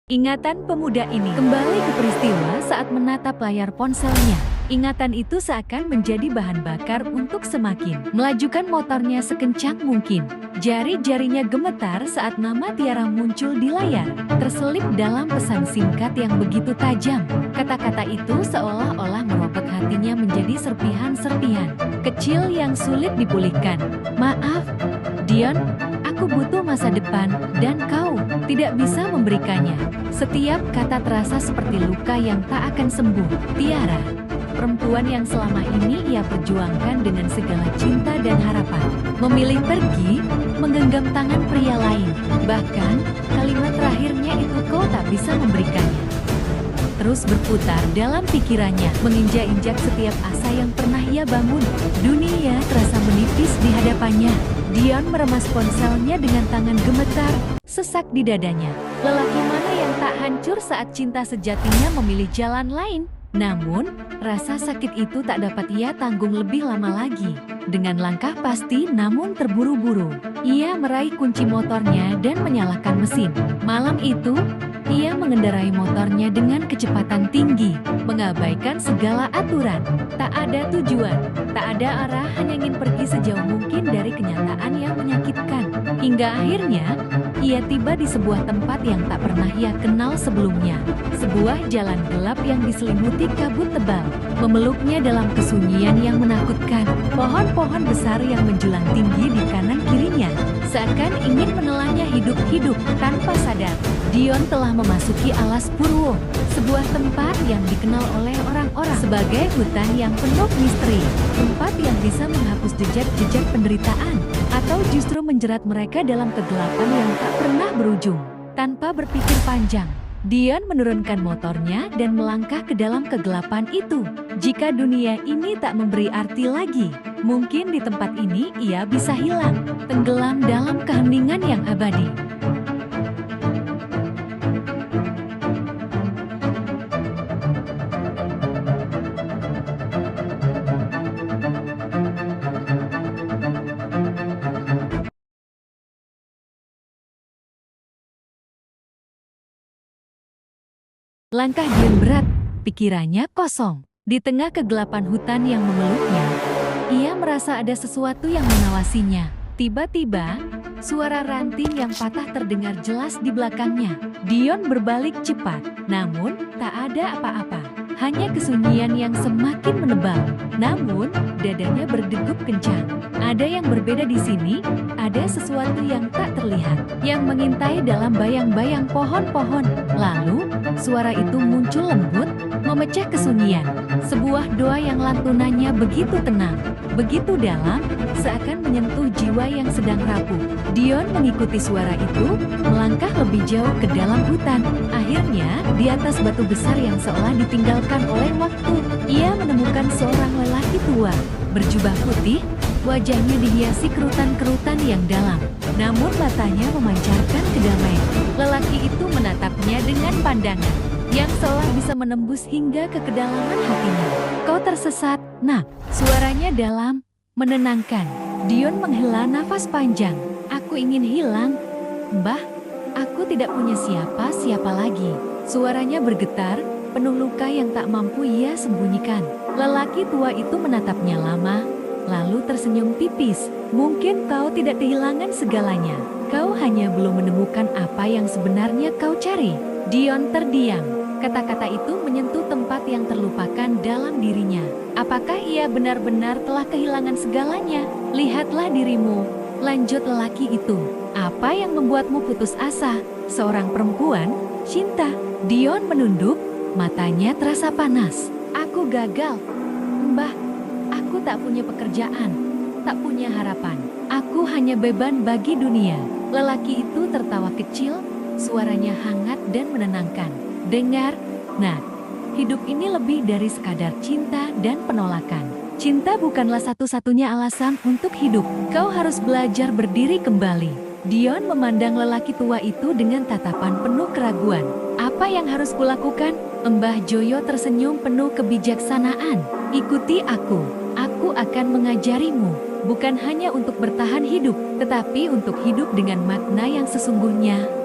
Ingatan pemuda ini kembali ke peristiwa saat menatap layar ponselnya. Ingatan itu seakan menjadi bahan bakar untuk semakin melajukan motornya sekencang mungkin. Jari-jarinya gemetar saat nama Tiara muncul di layar, terselip dalam pesan singkat yang begitu tajam. Kata-kata itu seolah-olah merobek hatinya menjadi serpihan-serpihan kecil yang sulit dipulihkan. Maaf, Dion, aku butuh masa depan, dan kau tidak bisa memberikannya. Setiap kata terasa seperti luka yang tak akan sembuh. Tiara, perempuan yang selama ini ia perjuangkan dengan segala cinta dan harapan, memilih pergi, menggenggam tangan pria lain. Bahkan, kalimat terakhirnya itu kau tak bisa memberikannya. Terus berputar dalam pikirannya, menginjak-injak setiap asa yang pernah ia bangun. Dunia terasa menipis di hadapannya. Dion meremas ponselnya dengan tangan gemetar, sesak di dadanya. Lelaki mana yang tak hancur saat cinta sejatinya memilih jalan lain? Namun, rasa sakit itu tak dapat ia tanggung lebih lama lagi. Dengan langkah pasti namun terburu-buru, ia meraih kunci motornya dan menyalakan mesin. Malam itu, ia mengendarai motornya dengan kecepatan tinggi, mengabaikan segala aturan. Tak ada tujuan, tak ada arah, hanya ingin pergi sejauh mungkin dari kenyataan yang menyakitkan. Hingga akhirnya, ia tiba di sebuah tempat yang tak pernah ia kenal sebelumnya. Sebuah jalan gelap yang diselimuti kabut tebal, memeluknya dalam kesunyian yang menakutkan. Pohon-pohon besar yang menjulang tinggi di kanan kirinya, seakan ingin menelannya hidup-hidup. Tanpa sadar, Dion telah memasuki alas Purwo, sebuah tempat yang dikenal oleh orang-orang sebagai hutan yang penuh misteri, tempat yang bisa menghapus jejak-jejak penderitaan, atau justru menjerat mereka dalam kegelapan yang tak pernah berujung. Tanpa berpikir panjang, Dion menurunkan motornya dan melangkah ke dalam kegelapan itu. Jika dunia ini tak memberi arti lagi, mungkin di tempat ini ia bisa hilang, tenggelam dalam keheningan yang abadi. Langkah Dion berat, pikirannya kosong. Di tengah kegelapan hutan yang memeluknya, ia merasa ada sesuatu yang mengawasinya. Tiba-tiba, suara ranting yang patah terdengar jelas di belakangnya. Dion berbalik cepat, namun tak ada apa-apa. Hanya kesunyian yang semakin menebal. Namun, dadanya berdegup kencang. Ada yang berbeda di sini, ada sesuatu yang tak terlihat, yang mengintai dalam bayang-bayang pohon-pohon. Lalu, suara itu muncul lembut, memecah kesunyian. Sebuah doa yang lantunannya begitu tenang, begitu dalam, seakan menyentuh jiwa yang sedang rapuh. Dion mengikuti suara itu, melangkah lebih jauh ke dalam hutan. Akhirnya, di atas batu besar yang seolah ditinggalkan oleh waktu, ia menemukan seorang lelaki tua, berjubah putih, wajahnya dihiasi kerutan-kerutan yang dalam, namun matanya memancarkan kedamaian. Lelaki itu menatapnya dengan pandangan yang seolah bisa menembus hingga ke kedalaman hatinya. Kau tersesat, nak. Suaranya dalam, menenangkan. Dion menghela nafas panjang. Aku ingin hilang. Mbah, aku tidak punya siapa-siapa lagi. Suaranya bergetar, penuh luka yang tak mampu ia sembunyikan. Lelaki tua itu menatapnya lama, lalu tersenyum tipis. Mungkin kau tidak kehilangan segalanya. Kau hanya belum menemukan apa yang sebenarnya kau cari. Dion terdiam. Kata-kata itu menyentuh tempat yang terlupakan dalam dirinya. Apakah ia benar-benar telah kehilangan segalanya? Lihatlah dirimu, lanjut lelaki itu. Apa yang membuatmu putus asa? Seorang perempuan, cinta. Dion menunduk, matanya terasa panas. Aku gagal. Mbah, aku tak punya pekerjaan, tak punya harapan. Aku hanya beban bagi dunia. Lelaki itu tertawa kecil, suaranya hangat dan menenangkan. Dengar, nah, hidup ini lebih dari sekadar cinta dan penolakan. Cinta bukanlah satu-satunya alasan untuk hidup. Kau harus belajar berdiri kembali. Dion memandang lelaki tua itu dengan tatapan penuh keraguan. Apa yang harus kulakukan? Mbah Joyo tersenyum penuh kebijaksanaan. Ikuti aku akan mengajarimu. Bukan hanya untuk bertahan hidup, tetapi untuk hidup dengan makna yang sesungguhnya.